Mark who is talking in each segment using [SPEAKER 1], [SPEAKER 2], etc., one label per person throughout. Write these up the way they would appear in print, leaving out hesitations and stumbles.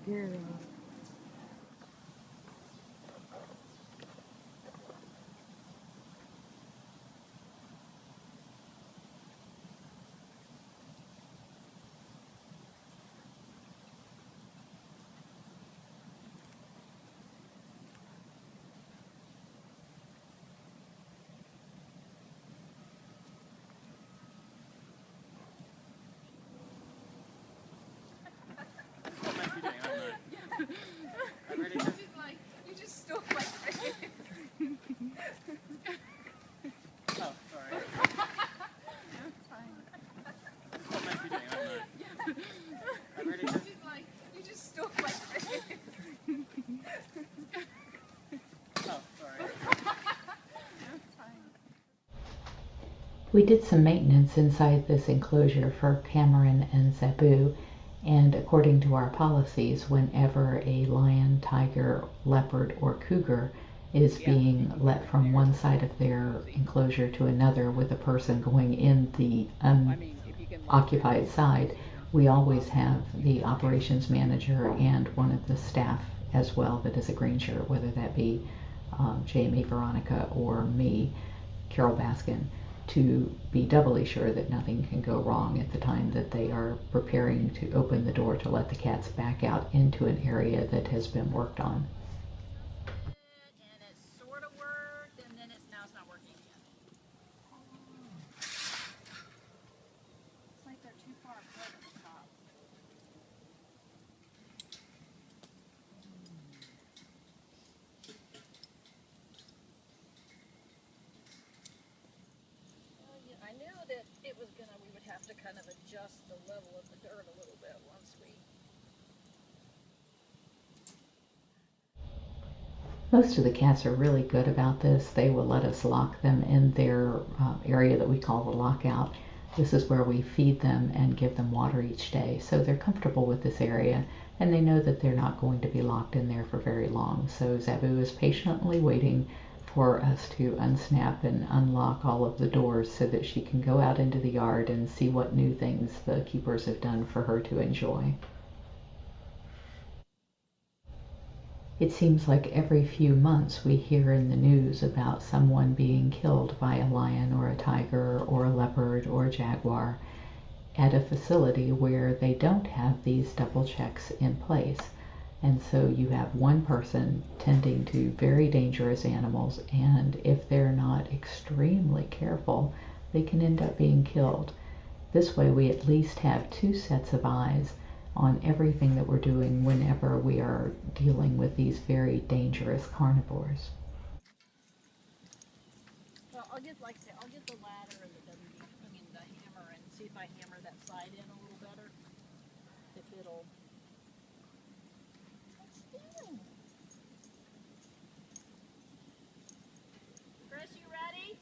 [SPEAKER 1] girl.
[SPEAKER 2] You just stole my face.
[SPEAKER 3] Oh, sorry.
[SPEAKER 2] That's fine.
[SPEAKER 3] What might be doing? I don't know. I'm ready to...
[SPEAKER 2] You just stole my face.
[SPEAKER 3] Oh, sorry.
[SPEAKER 2] That's fine.
[SPEAKER 4] We did some maintenance inside this enclosure for Cameron and Zabu, and according to our policies, whenever a lion, tiger, leopard, or cougar is being let from one side of their enclosure to another with a person going in the unoccupied side, we always have the operations manager and one of the staff as well that is a green shirt, whether that be Jamie, Veronica, or me, Carol Baskin, to be doubly sure that nothing can go wrong at the time that they are preparing to open the door to let the cats back out into an area that has been worked on.
[SPEAKER 2] And it sort of worked, and then now it's not working again. It's like they're too far apart at the top. I knew that it was we would have to kind of adjust the level of the dirt a little bit once we...
[SPEAKER 4] Most of the cats are really good about this. They will let us lock them in their area that we call the lockout. This is where we feed them and give them water each day. So they're comfortable with this area, and they know that they're not going to be locked in there for very long. So Zabu is patiently waiting for us to unsnap and unlock all of the doors so that she can go out into the yard and see what new things the keepers have done for her to enjoy. It seems like every few months we hear in the news about someone being killed by a lion or a tiger or a leopard or a jaguar at a facility where they don't have these double checks in place. And so you have one person tending to very dangerous animals, and if they're not extremely careful, they can end up being killed. This way we at least have two sets of eyes on everything that we're doing whenever we are dealing with these very dangerous carnivores.
[SPEAKER 2] Well, I'll get, like I said, I'll get the ladder and the hammer, and see if I hammer that side in a little better. If it'll... What's doing? Chris, you ready?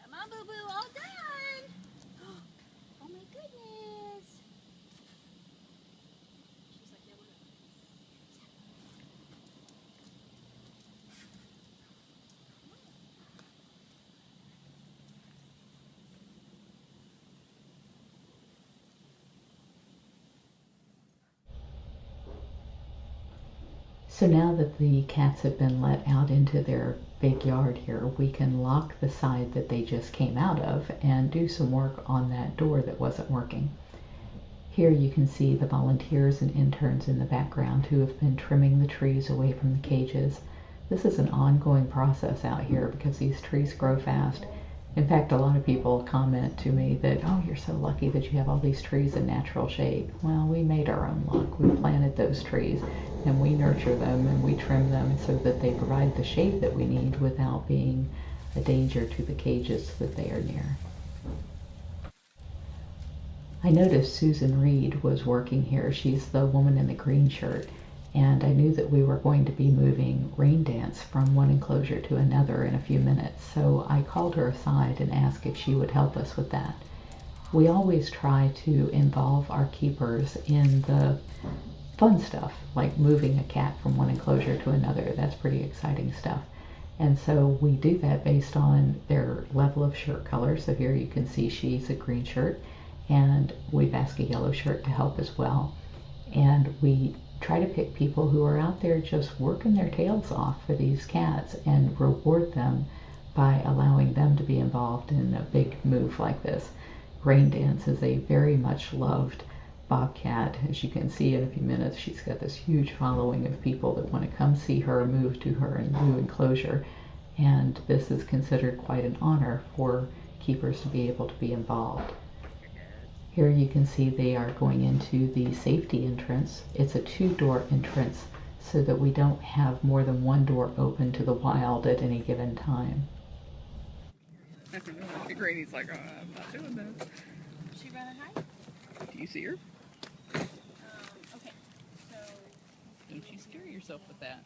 [SPEAKER 2] Come on, boo-boo, all done! Oh my goodness! She's like, yeah, we're done.
[SPEAKER 4] So now that the cats have been let out into their big yard here, we can lock the side that they just came out of and do some work on that door that wasn't working. Here you can see the volunteers and interns in the background who have been trimming the trees away from the cages. This is an ongoing process out here because these trees grow fast. In fact, a lot of people comment to me that, oh, you're so lucky that you have all these trees in natural shade. Well, we made our own luck. We planted those trees and we nurture them and we trim them so that they provide the shade that we need without being a danger to the cages that they are near. I noticed Susan Reed was working here. She's the woman in the green shirt. And I knew that we were going to be moving Raindance from one enclosure to another in a few minutes, so I called her aside and asked if she would help us with that. We always try to involve our keepers in the fun stuff, like moving a cat from one enclosure to another. That's pretty exciting stuff. And so we do that based on their level of shirt color. So here you can see she's a green shirt, and we've asked a yellow shirt to help as well. And we try to pick people who are out there just working their tails off for these cats and reward them by allowing them to be involved in a big move like this. Raindance is a very much loved Bobcat. As you can see in a few minutes, she's got this huge following of people that want to come see her move to her new enclosure, and this is considered quite an honor for keepers to be able to be involved. Here you can see they are going into the safety entrance. It's a 2-door entrance so that we don't have more than one door open to the wild at any given time.
[SPEAKER 3] Granny's like, oh, I'm not doing this.
[SPEAKER 2] Is she running high?
[SPEAKER 3] Do you see her?
[SPEAKER 2] Okay, so...
[SPEAKER 3] Don't you scare yourself with that.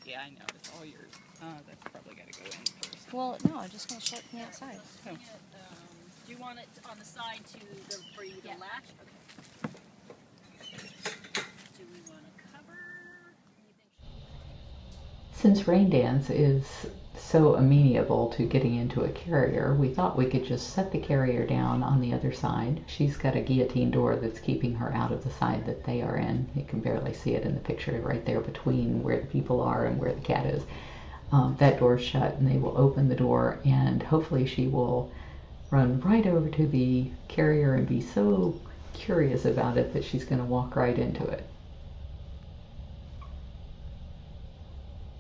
[SPEAKER 3] Yeah, I know. It's all yours. That's probably got to go in first.
[SPEAKER 2] Well, no, I'm just going to shut from the outside.
[SPEAKER 3] Oh.
[SPEAKER 2] Do you want it on the side for you to latch? Okay. Do we want to cover?
[SPEAKER 4] Since Raindance is so amenable to getting into a carrier, we thought we could just set the carrier down on the other side. She's got a guillotine door that's keeping her out of the side that they are in. You can barely see it in the picture right there between where the people are and where the cat is. That door's shut, and they will open the door, and hopefully she will run right over to the carrier and be so curious about it that she's going to walk right into it.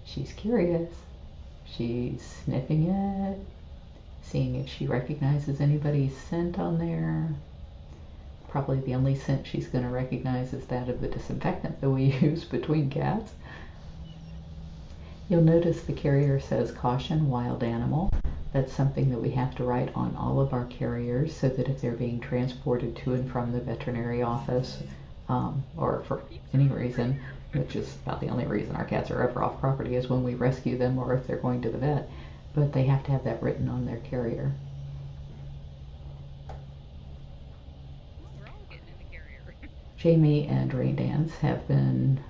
[SPEAKER 4] She's curious. She's sniffing it, seeing if she recognizes anybody's scent on there. Probably the only scent she's going to recognize is that of the disinfectant that we use between cats. You'll notice the carrier says caution wild animal. That's something that we have to write on all of our carriers so that if they're being transported to and from the veterinary office or for any reason, which is about the only reason our cats are ever off property is when we rescue them or if they're going to the vet, but they have to have that written on their carrier.
[SPEAKER 3] We're all getting in the carrier.
[SPEAKER 4] Jamie and Raindance have been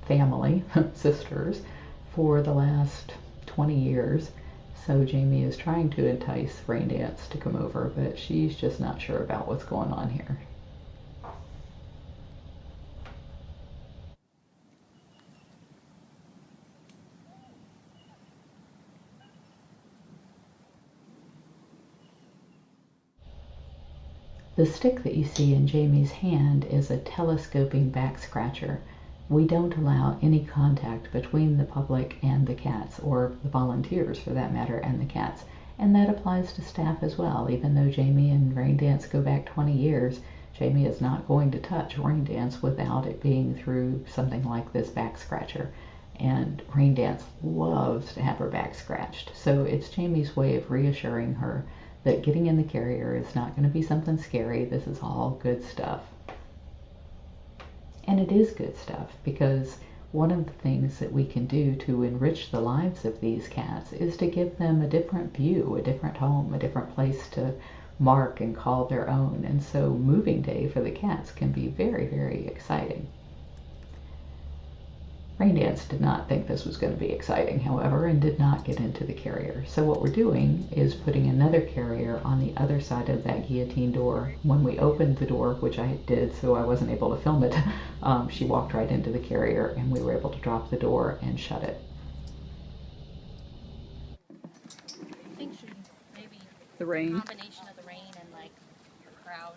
[SPEAKER 4] family, sisters, for the last 20 years. So Jamie is trying to entice Raindance to come over, but she's just not sure about what's going on here. The stick that you see in Jamie's hand is a telescoping back scratcher. We don't allow any contact between the public and the cats, or the volunteers for that matter, and the cats. And that applies to staff as well. Even though Jamie and Raindance go back 20 years, Jamie is not going to touch Raindance without it being through something like this back scratcher. And Raindance loves to have her back scratched. So it's Jamie's way of reassuring her that getting in the carrier is not going to be something scary. This is all good stuff. And it is good stuff, because one of the things that we can do to enrich the lives of these cats is to give them a different view, a different home, a different place to mark and call their own. And so moving day for the cats can be very, very exciting. Raindance did not think this was going to be exciting, however, and did not get into the carrier. So what we're doing is putting another carrier on the other side of that guillotine door. When we opened the door, which I did so I wasn't able to film it, she walked right into the carrier and we were able to drop the door and shut it.
[SPEAKER 2] I think she maybe
[SPEAKER 3] The rain.
[SPEAKER 2] combination of the rain and like the crowd.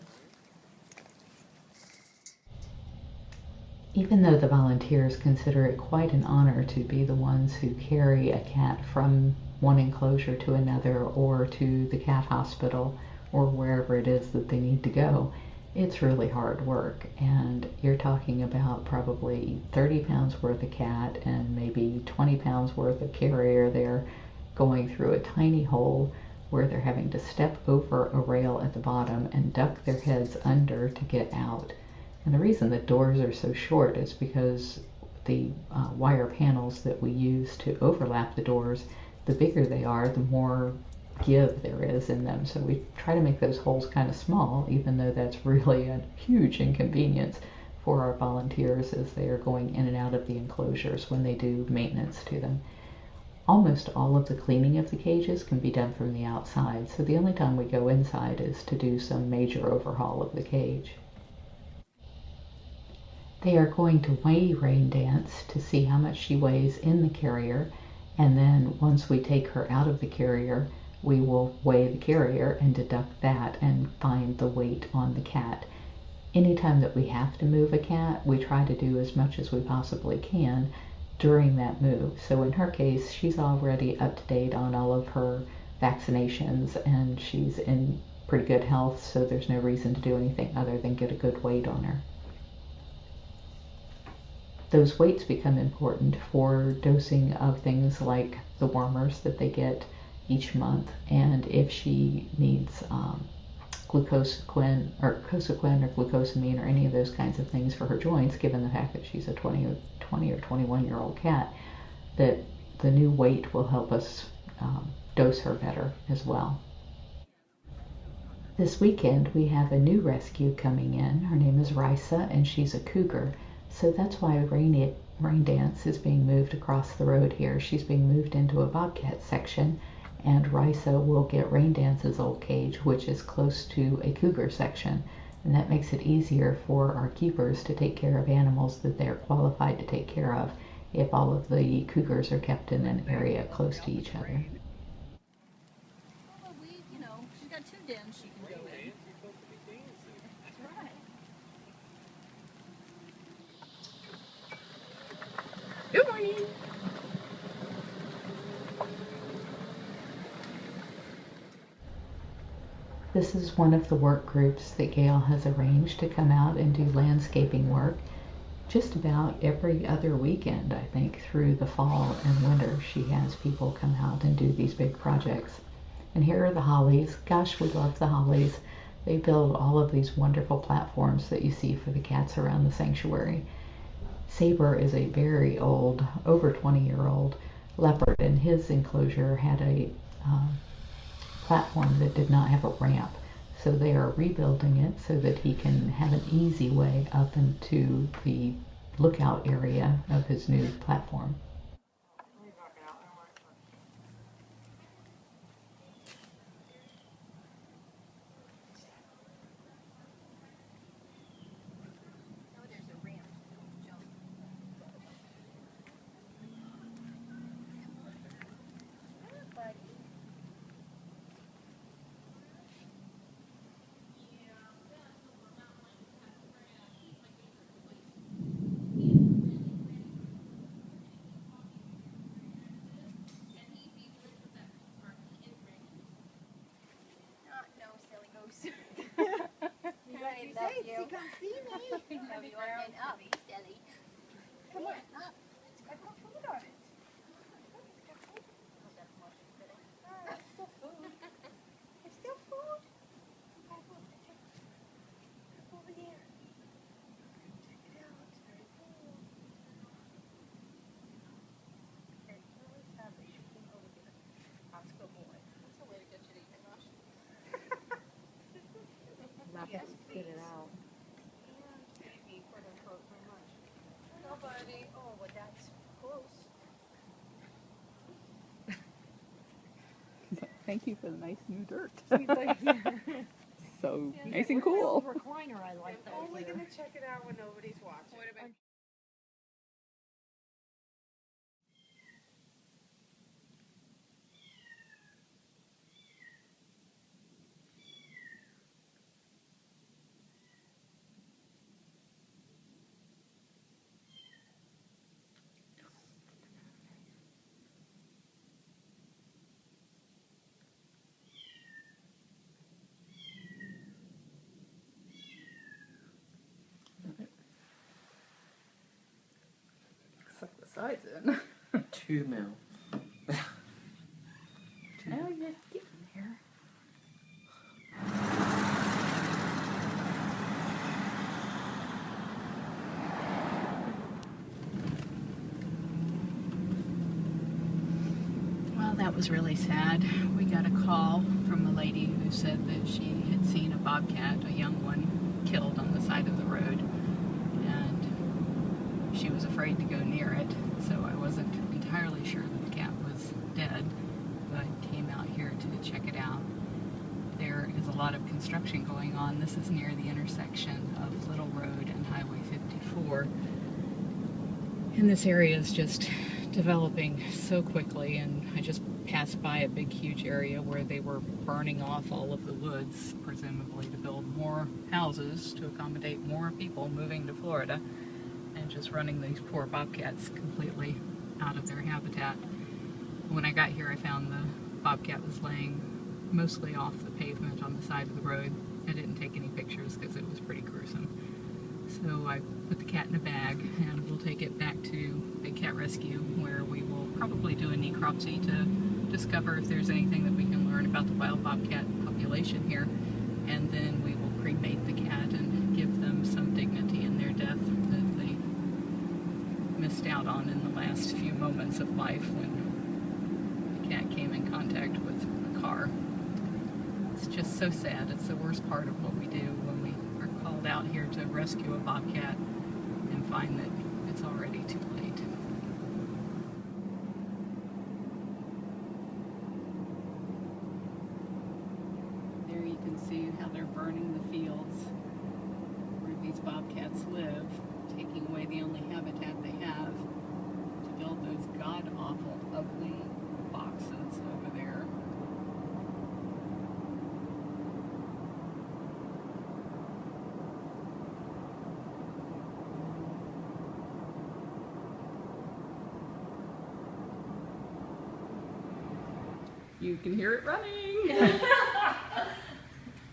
[SPEAKER 4] Even though the volunteers consider it quite an honor to be the ones who carry a cat from one enclosure to another or to the cat hospital or wherever it is that they need to go, it's really hard work. And you're talking about probably 30 pounds worth of cat and maybe 20 pounds worth of carrier there going through a tiny hole where they're having to step over a rail at the bottom and duck their heads under to get out. And the reason the doors are so short is because the wire panels that we use to overlap the doors, the bigger they are, the more give there is in them. So we try to make those holes kind of small, even though that's really a huge inconvenience for our volunteers as they are going in and out of the enclosures when they do maintenance to them. Almost all of the cleaning of the cages can be done from the outside, so the only time we go inside is to do some major overhaul of the cage. They are going to weigh Raindance to see how much she weighs in the carrier, and then once we take her out of the carrier, we will weigh the carrier and deduct that and find the weight on the cat. Anytime that we have to move a cat, we try to do as much as we possibly can during that move. So in her case, she's already up to date on all of her vaccinations and she's in pretty good health, so there's no reason to do anything other than get a good weight on her. Those weights become important for dosing of things like the warmers that they get each month, and if she needs glucosamine or glucosamine or any of those kinds of things for her joints, given the fact that she's a 20 or 21-year-old cat, that the new weight will help us dose her better as well. This weekend we have a new rescue coming in. Her name is Risa and she's a Cougar. So that's why Raindance is being moved across the road here. She's being moved into a Bobcat section, and Risa will get Raindance's old cage, which is close to a Cougar section. And that makes it easier for our keepers to take care of animals that they're qualified to take care of if all of the Cougars are kept in an area close to each other.
[SPEAKER 2] Well, she's got 2 dens she can go in. That's right.
[SPEAKER 3] Good morning.
[SPEAKER 4] This is one of the work groups that Gail has arranged to come out and do landscaping work just about every other weekend, I think, through the fall and winter. She has people come out and do these big projects. And here are the hollies. Gosh, we love the hollies. They build all of these wonderful platforms that you see for the cats around the sanctuary. Saber is a very old, over 20-year-old leopard, and his enclosure had a platform that did not have a ramp. So they are rebuilding it so that he can have an easy way up into the lookout area of his new platform.
[SPEAKER 2] Come see me.
[SPEAKER 1] Love you and up, silly.
[SPEAKER 2] Come on, up. It's got no food on it. It's still food. It's still food. Over there. Check it out. It's very cool. Okay, really sad they should be over there. Let's go, boy.
[SPEAKER 1] That's a way to get you to eat it, Rush.
[SPEAKER 2] Yes,
[SPEAKER 1] Get it out. Nobody.
[SPEAKER 2] Oh, well, that's close.
[SPEAKER 3] Thank you for the nice new dirt.
[SPEAKER 2] She's like, yeah.
[SPEAKER 3] So
[SPEAKER 2] Yeah,
[SPEAKER 3] nice and
[SPEAKER 2] the little
[SPEAKER 3] cool.
[SPEAKER 2] recliner, I like
[SPEAKER 1] I'm
[SPEAKER 2] that.
[SPEAKER 1] only
[SPEAKER 2] here.
[SPEAKER 1] going to check it out when nobody's watching.
[SPEAKER 3] Suck the sides in.
[SPEAKER 5] 2 mil.
[SPEAKER 3] Oh, you're getting there. Well, that was really sad. We got a call from a lady who said that she had seen a bobcat, a young one, killed on the side of the road. she was afraid to go near it, so I wasn't entirely sure that the cat was dead, but came out here to check it out. There is a lot of construction going on. This is near the intersection of Little Road and Highway 54. And this area is just developing so quickly, and I just passed by a big huge area where they were burning off all of the woods, presumably to build more houses to accommodate more people moving to Florida, and just running these poor bobcats completely out of their habitat. When I got here, I found the bobcat was laying mostly off the pavement on the side of the road. I didn't take any pictures because it was pretty gruesome. So I put the cat in a bag, and we'll take it back to Big Cat Rescue, where we will probably do a necropsy to discover if there's anything that we can learn about the wild bobcat population here, and then we will cremate the cat and give them some dignity in their death that they missed out on in the last few moments of life when the cat came in contact with a car. It's just so sad. It's the worst part of what we do when we are called out here to rescue a bobcat and find that it's already too late. There you can see how they're burning the fields where these bobcats live, taking away the only habitat they have to build those god-awful, ugly boxes over there. You can hear it running.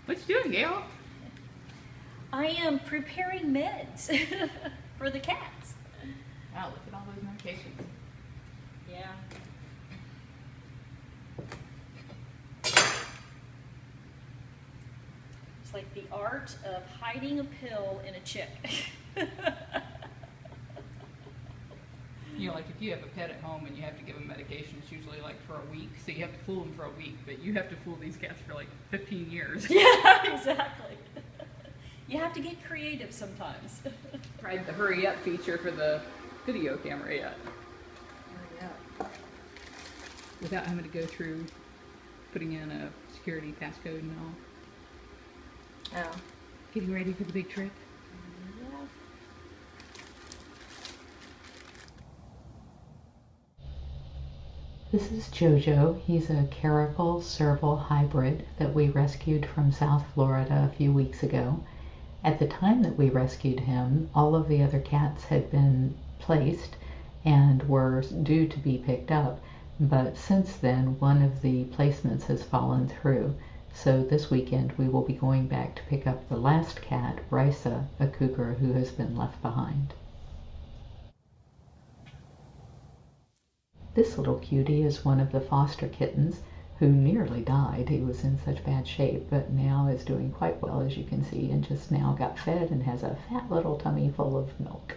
[SPEAKER 3] What you doing, Gail?
[SPEAKER 2] I am preparing meds for the cats.
[SPEAKER 3] Wow, look at all those medications.
[SPEAKER 2] Yeah. It's like the art of hiding a pill in a chick.
[SPEAKER 3] You know, like if you have a pet at home and you have to give them medication, it's usually like for a week, so you have to fool them for a week, but you have to fool these cats for like 15 years.
[SPEAKER 2] Yeah, exactly. You have to get creative sometimes.
[SPEAKER 3] Tried the hurry up feature for the video camera yet.
[SPEAKER 2] Yeah.
[SPEAKER 3] Without having to go through putting in a security passcode and all.
[SPEAKER 2] Oh.
[SPEAKER 3] Getting ready for the big trip.
[SPEAKER 4] This is JoJo. He's a caracal serval hybrid that we rescued from South Florida a few weeks ago. At the time that we rescued him, all of the other cats had been placed and were due to be picked up, but since then one of the placements has fallen through. So this weekend we will be going back to pick up the last cat, Risa, a cougar who has been left behind. This little cutie is one of the foster kittens who nearly died. He was in such bad shape, but now is doing quite well, as you can see, and just now got fed and has a fat little tummy full of milk.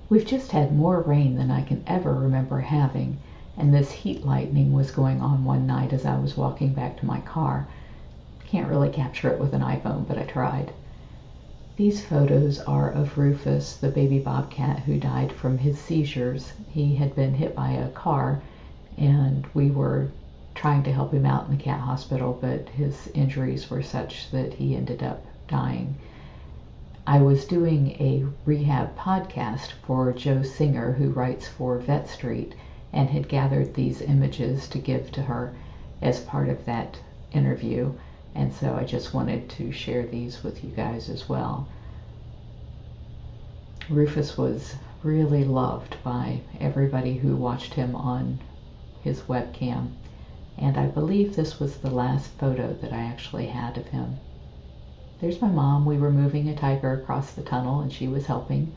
[SPEAKER 4] We've just had more rain than I can ever remember having, and this heat lightning was going on one night as I was walking back to my car. Can't really capture it with an iPhone, but I tried. These photos are of Rufus, the baby bobcat who died from his seizures. He had been hit by a car, and we were trying to help him out in the cat hospital, but his injuries were such that he ended up dying. I was doing a rehab podcast for Joe Singer, who writes for Vet Street, and had gathered these images to give to her as part of that interview, and so I just wanted to share these with you guys as well. Rufus was really loved by everybody who watched him on his webcam, and I believe this was the last photo that I actually had of him. There's my mom. We were moving a tiger across the tunnel and she was helping.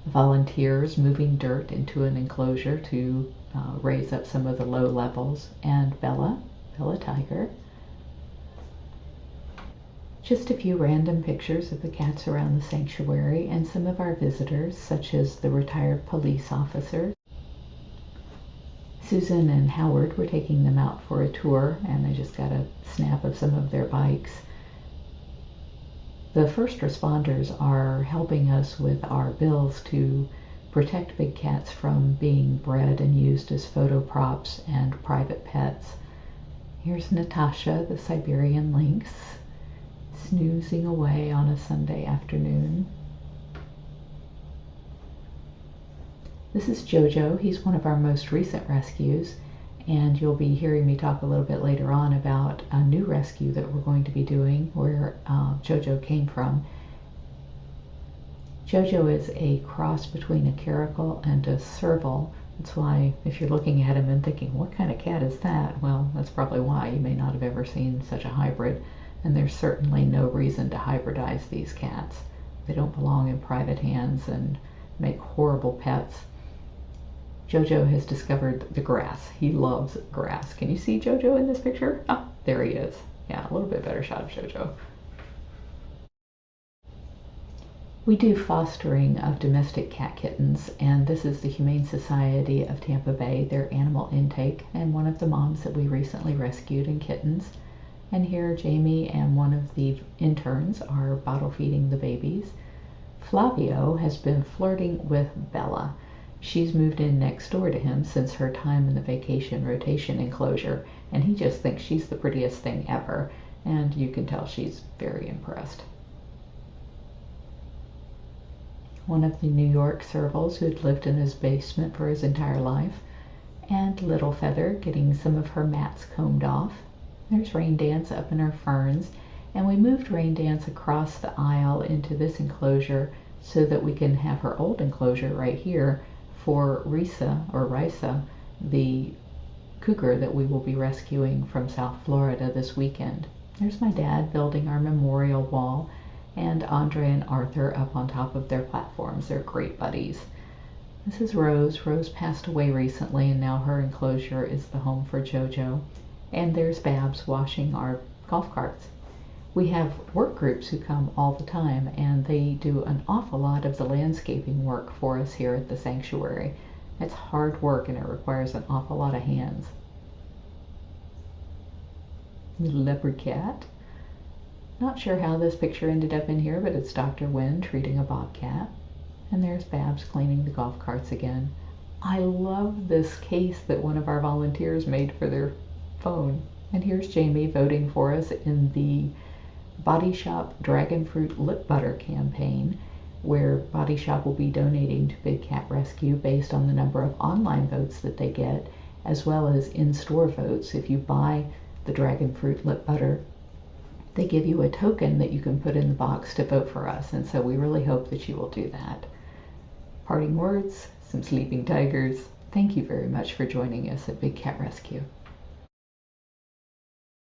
[SPEAKER 4] Volunteers moving dirt into an enclosure to raise up some of the low levels, and Bella Tiger. Just a few random pictures of the cats around the sanctuary and some of our visitors, such as the retired police officers. Susan and Howard were taking them out for a tour, and I just got a snap of some of their bikes. The first responders are helping us with our bills to protect big cats from being bred and used as photo props and private pets. Here's Natasha, the Siberian lynx, snoozing away on a Sunday afternoon. This is JoJo. He's one of our most recent rescues, and you'll be hearing me talk a little bit later on about a new rescue that we're going to be doing where JoJo came from. JoJo is a cross between a caracal and a serval. That's why if you're looking at him and thinking, what kind of cat is that? Well, that's probably why you may not have ever seen such a hybrid, and there's certainly no reason to hybridize these cats. They don't belong in private hands and make horrible pets. JoJo has discovered the grass. He loves grass. Can you see JoJo in this picture? Ah, there he is. Yeah, a little bit better shot of JoJo. We do fostering of domestic cat kittens, and this is the Humane Society of Tampa Bay, their animal intake, and one of the moms that we recently rescued in kittens. And here Jamie and one of the interns are bottle feeding the babies. Flavio has been flirting with Bella. She's moved in next door to him since her time in the vacation rotation enclosure, and he just thinks she's the prettiest thing ever, and you can tell she's very impressed. One of the New York servals who'd lived in his basement for his entire life, and Little Feather getting some of her mats combed off. There's Raindance up in her ferns, and we moved Raindance across the aisle into this enclosure so that we can have her old enclosure right here for Risa, the cougar that we will be rescuing from South Florida this weekend. There's my dad building our memorial wall, and Andre and Arthur up on top of their platforms. They're great buddies. This is Rose. Rose passed away recently, and now her enclosure is the home for JoJo. And there's Babs washing our golf carts. We have work groups who come all the time, and they do an awful lot of the landscaping work for us here at the sanctuary. It's hard work, and it requires an awful lot of hands. Leopard cat. Not sure how this picture ended up in here, but it's Dr. Wynn treating a bobcat. And there's Babs cleaning the golf carts again. I love this case that one of our volunteers made for their phone. And here's Jamie voting for us in the Body Shop Dragon Fruit Lip Butter campaign, where Body Shop will be donating to Big Cat Rescue based on the number of online votes that they get, as well as in-store votes. If you buy the Dragon Fruit Lip Butter, they give you a token that you can put in the box to vote for us, and so we really hope that you will do that. Parting words, some sleeping tigers. Thank you very much for joining us at Big Cat Rescue.